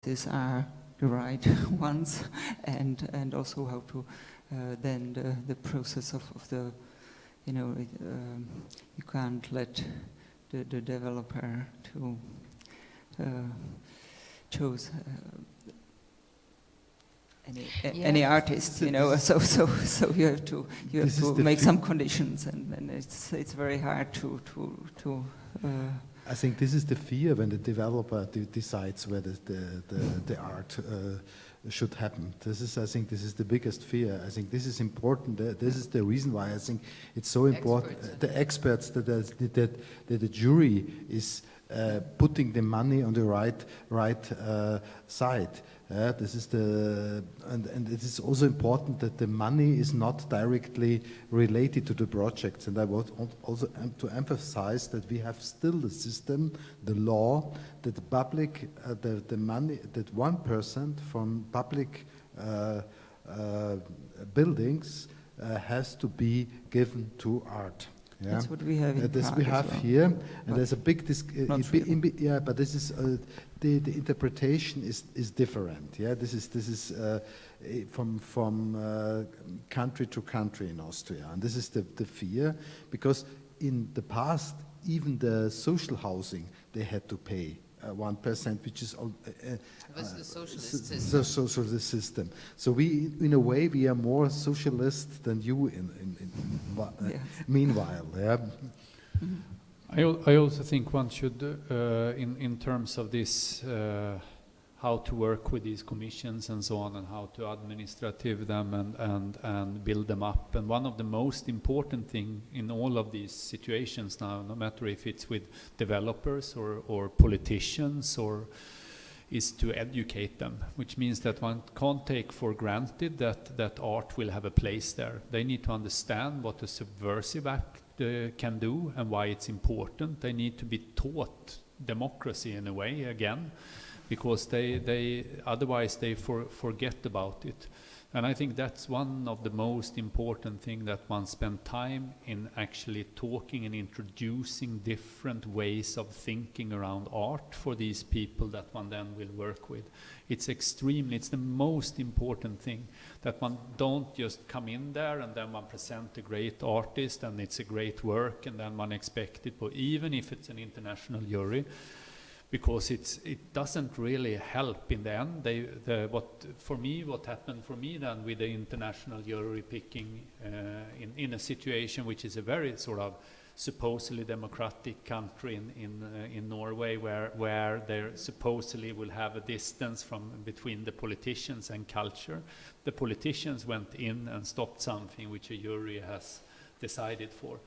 these are the right ones, and also how to then the process of the, you can't let the developer to choose any artist, so you have to make some conditions, and it's very hard to I think this is the fear when the developer decides whether the art should happen. I think this is the biggest fear. I think this is important. This is the reason why I think it's so important. The experts that the jury is putting the money on the right side. This is and it is also important that the money is not directly related to the projects. And I want also to emphasize that we have still the system, the law, that the public, the money, that 1% from public buildings has to be given to art. Yeah. That's what we have in this Prague we have as well. and there's a big but this is the interpretation is different. Yeah, this is from country to country in Austria, and this is the fear, because in the past even the social housing they had to pay 1%, which is was the socialist system. The socialist system. So we, in a way, we are more socialist than you. Meanwhile, yeah. Mm-hmm. I also think one should, in terms of this, how to work with these commissions and so on, and how to administrative them and build them up. And one of the most important thing in all of these situations now, no matter if it's with developers or politicians, is to educate them, which means that one can't take for granted that art will have a place there. They need to understand what a subversive act can do and why it's important. They need to be taught democracy in a way again, because they otherwise they forget about it. And I think that's one of the most important thing, that one spend time in actually talking and introducing different ways of thinking around art for these people that one then will work with. It's the most important thing, that one don't just come in there and then one present a great artist and it's a great work and then one expect it, but even if it's an international jury, because it doesn't really help in the end. What happened for me then with the international jury picking in a situation which is a very sort of supposedly democratic country in Norway, where they supposedly will have a distance between the politicians and culture. The politicians went in and stopped something which a jury has decided for.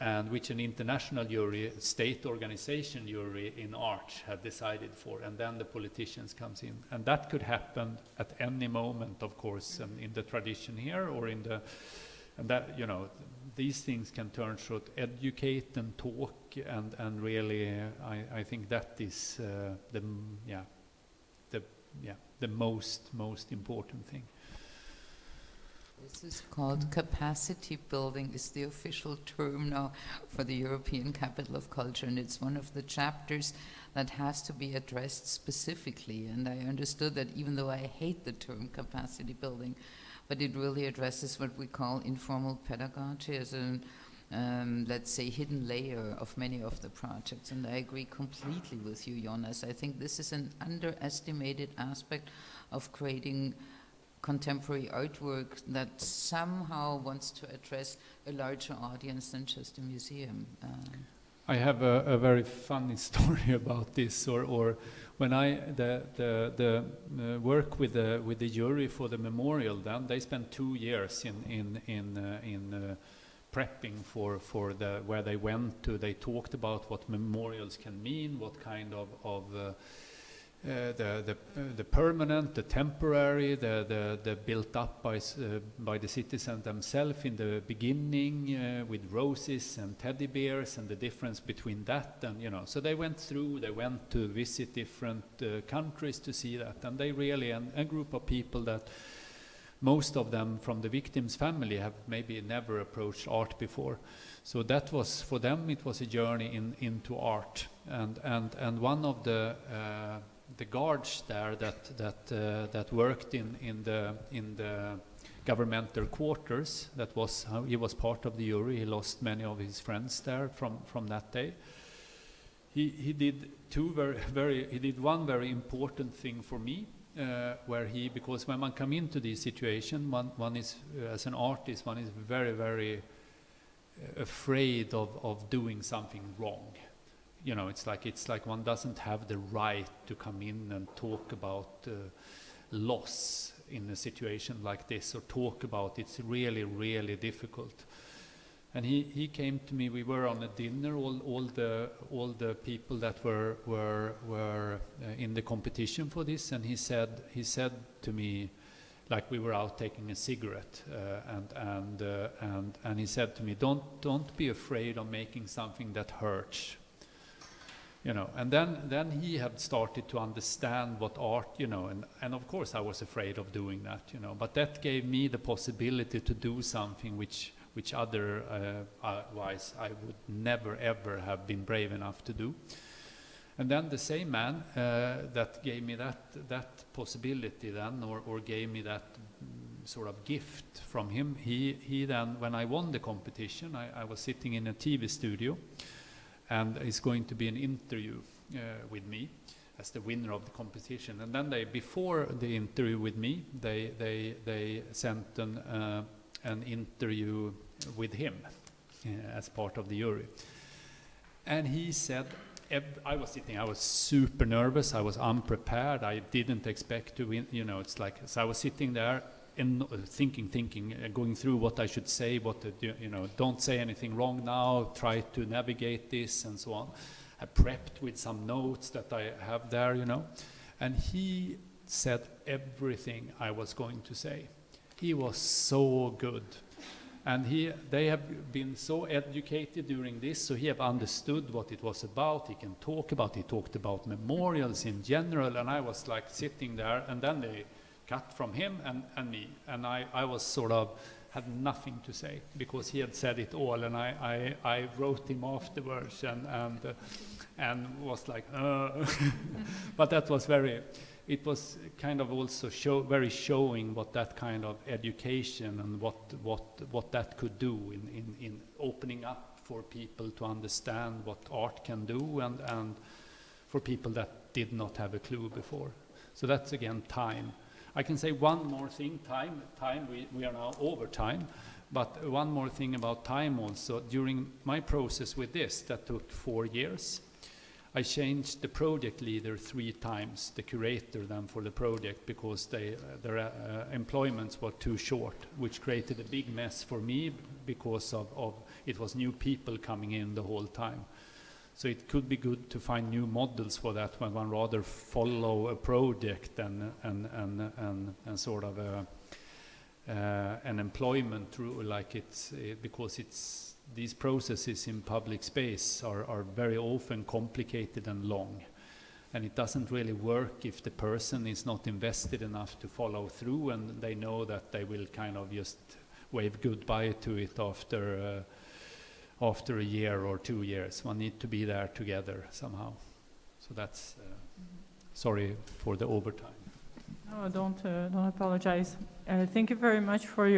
And which an international jury, state organization jury in art had decided for, and then the politicians comes in. And that could happen at any moment, of course, in the tradition here, or and that, these things can turn short. Educate and talk, and really, I think that is the most important thing. This is called capacity building, is the official term now for the European Capital of Culture, and it's one of the chapters that has to be addressed specifically. And I understood that, even though I hate the term capacity building, but it really addresses what we call informal pedagogy as a, let's say, hidden layer of many of the projects. And I agree completely with you, Jonas. I think this is an underestimated aspect of creating contemporary artwork that somehow wants to address a larger audience than just a museum. I have a very funny story about this, or when the work with the jury for the memorial. Then they spent 2 years in prepping for where they went to. They talked about what memorials can mean, what kind of the permanent, the temporary, the built up by the citizens themselves in the beginning, with roses and teddy bears, and the difference between that and So they went to visit different countries to see that, and they really a group of people that most of them from the victim's family have maybe never approached art before. So that was, for them, it was a journey into art, and one of the the guards there that worked in the governmental quarters. That was how he was part of the jury. He lost many of his friends there from that day. He did one very important thing for me, because when one come into this situation, one is as an artist, one is very afraid of doing something wrong. You know, it's like one doesn't have the right to come in and talk about loss in a situation like this, or talk about it's really difficult. And he came to me. We were on a dinner, all the people that were in the competition for this, and he said to me, like we were out taking a cigarette, and he said to me, don't be afraid of making something that hurts. You know, and then he had started to understand what art, you know, and of course I was afraid of doing that, you know, but that gave me the possibility to do something which otherwise I would never ever have been brave enough to do. And then the same man that gave me that possibility then, or gave me that sort of gift from him, he then, when I won the competition, I was sitting in a TV studio, and it's going to be an interview with me as the winner of the competition. And then before the interview with me, they sent an interview with him as part of the jury. And he said, I was sitting, I was super nervous, I was unprepared, I didn't expect to win, you know, it's like, so I was sitting there and thinking, going through what I should say, you know, don't say anything wrong now, try to navigate this and so on. I prepped with some notes that I have there, you know, and he said everything I was going to say. He was so good. And they have been so educated during this, so he have understood what it was about. He can talk about, he talked about memorials in general, and I was like sitting there, and then they cut from him and me, and I was sort of, had nothing to say, because he had said it all, and I wrote him afterwards, and was like, but that was it was kind of also very showing what that kind of education and what that could do in opening up for people to understand what art can do, and for people that did not have a clue before. So that's again time. I can say one more thing, time, we are now over time, but one more thing about time also. During my process with this, that took 4 years, I changed the project leader 3 times, the curator then for the project, because their employments were too short, which created a big mess for me because of it was new people coming in the whole time. So it could be good to find new models for that when one rather follow a project and sort of an employment through, like because these processes in public space are very often complicated and long, and it doesn't really work if the person is not invested enough to follow through, and they know that they will kind of just wave goodbye to it after a year or 2 years. One need to be there together somehow. So that's sorry for the overtime. No, don't apologize. Thank you very much for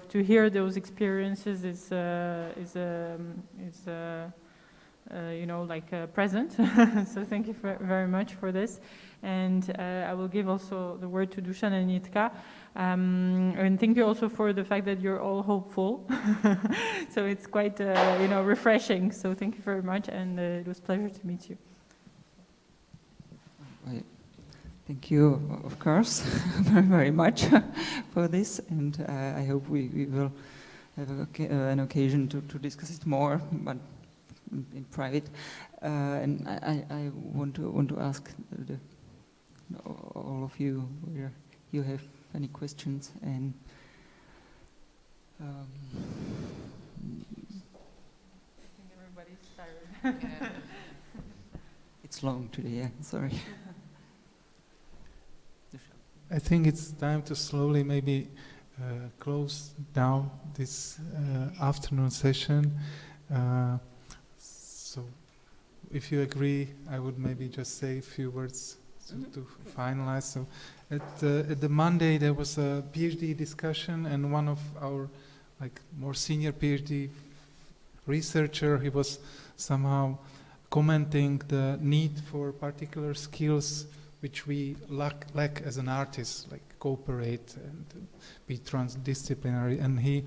to hear those experiences. Is you know, like present. So thank you very much for this. And I will give also the word to Dusan and Jitka. And thank you also for the fact that you're all hopeful. So it's quite you know, refreshing. So thank you very much, and it was a pleasure to meet you. Thank you, of course, very much for this, and I hope we will have an occasion to discuss it more, but in private. And I want to ask all of you whether you have any questions, and I think everybody's tired. Yeah. it's long today, yeah, sorry. I think it's time to slowly maybe close down this afternoon session. So if you agree, I would maybe just say a few words to finalize. So at the Monday there was a PhD discussion, and one of our more senior PhD researcher, he was somehow commenting the need for particular skills which we lack as an artist, like cooperate and be transdisciplinary. And he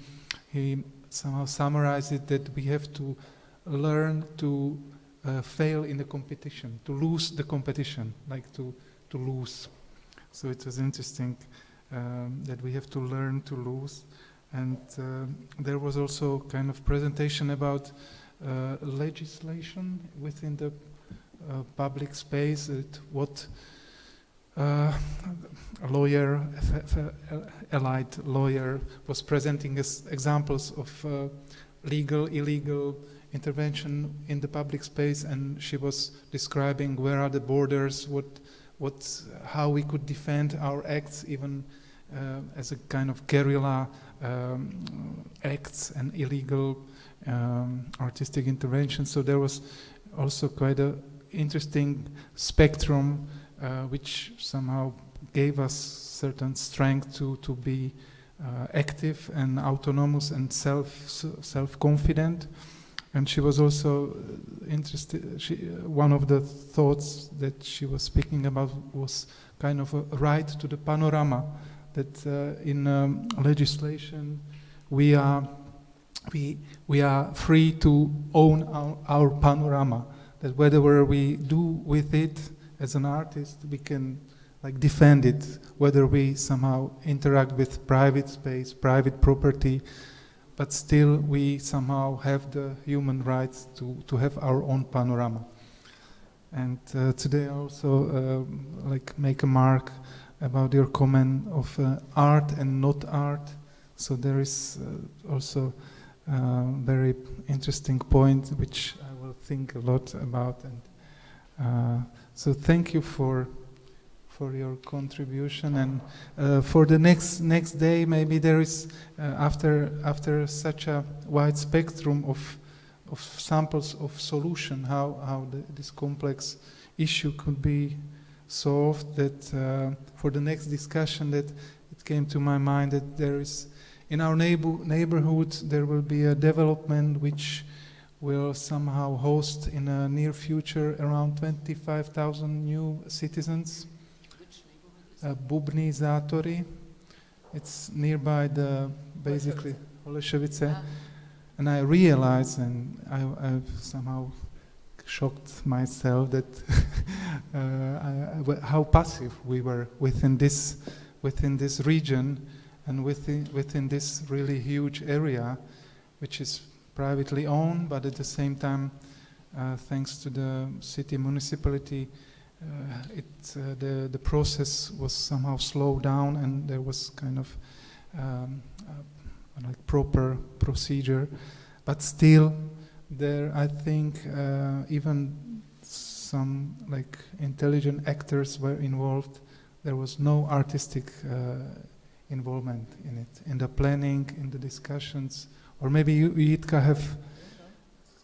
somehow summarized it that we have to learn to fail in the competition, to lose the competition, like to lose. So it was interesting that we have to learn to lose. And there was also kind of presentation about legislation within the public space, what a lawyer, allied lawyer, was presenting as examples of legal, illegal intervention in the public space, and she was describing where are the borders, how we could defend our acts, even as a kind of guerrilla acts and illegal artistic intervention. So there was also quite an interesting spectrum which somehow gave us certain strength to be active and autonomous and self-confident. And she was also interested, one of the thoughts that she was speaking about was kind of a right to the panorama, that in legislation we are free to own our panorama, that whatever we do with it as an artist, we can defend it, whether we somehow interact with private space, private property, but still we somehow have the human rights to have our own panorama. And today I also make a mark about your comment of art and not art. So there is also a very interesting point which I will think a lot about. And so thank you for your contribution, and for the next day, maybe there is after such a wide spectrum of samples of solution, how this complex issue could be solved. That for the next discussion, that it came to my mind that there is in our neighborhood there will be a development which will somehow host in a near future around 25,000 new citizens. Bubny Zátory. It's nearby basically Holešovice. And I realized, and I somehow shocked myself that how passive we were within this region and within this really huge area, which is privately owned, but at the same time, thanks to the city municipality, the process was somehow slowed down, and there was kind of proper procedure. But still, there I think even some intelligent actors were involved. There was no artistic involvement in it, in the planning, in the discussions, or maybe you, Jitka, have.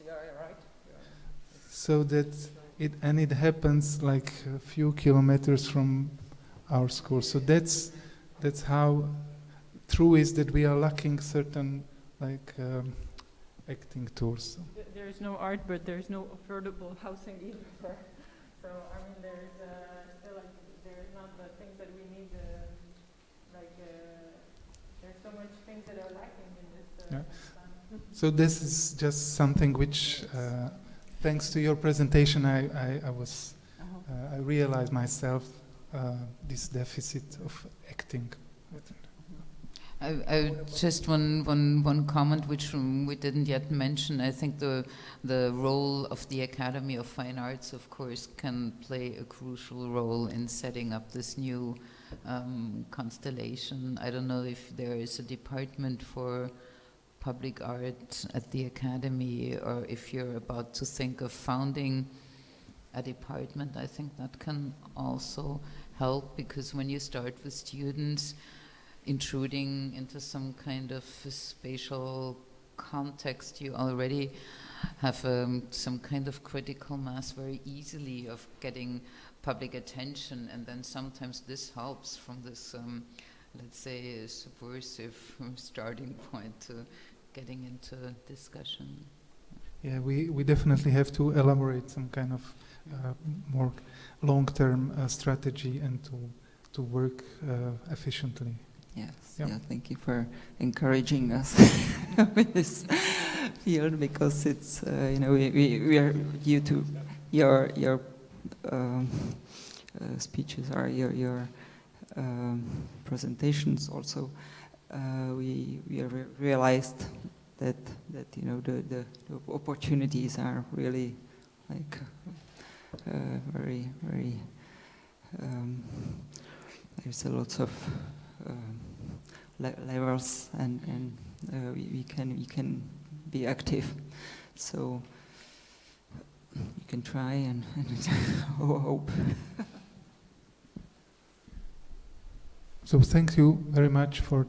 Right. So that. It happens a few kilometers from our school. So that's how true is that we are lacking certain acting tools. There is no art, but there is no affordable housing either. So I mean, there's still there's not the things that we need. There's so much things that are lacking in this. Yeah. So this is just something which. Thanks to your presentation, I realized myself this deficit of acting. I just one comment which we didn't yet mention. I think the role of the Academy of Fine Arts, of course, can play a crucial role in setting up this new constellation. I don't know if there is a department for public art at the Academy, or if you're about to think of founding a department. I think that can also help, because when you start with students intruding into some kind of spatial context, you already have some kind of critical mass very easily of getting public attention, and then sometimes this helps from this, let's say, subversive starting point to getting into discussion. Yeah, we definitely have to elaborate some kind of more long-term strategy and to work efficiently. Yes, Yeah. yeah, thank you for encouraging us with this field, because it's, we are, due to your speeches or your presentations also, we realized that the opportunities are really like very there's a lot of levels, and we can be active, so you can try and hope. So thank you very much for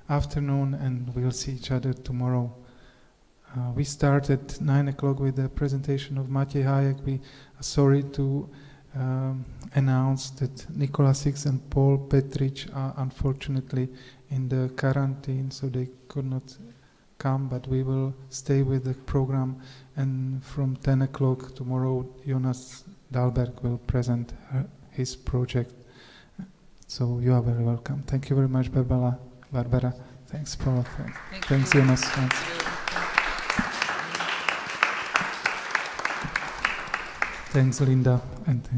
afternoon, and we'll see each other tomorrow. We start at 9 o'clock with the presentation of Maciej Hayek. We are sorry to announce that Nicola Six and Paul Petrich are unfortunately in the quarantine, so they could not come, but we will stay with the program, and from 10 o'clock tomorrow Jonas Dahlberg will present his project. So you are very welcome. Thank you very much, Barbara. Thanks, Paul. Thanks, Jonas. Thanks. Thanks, Linda. And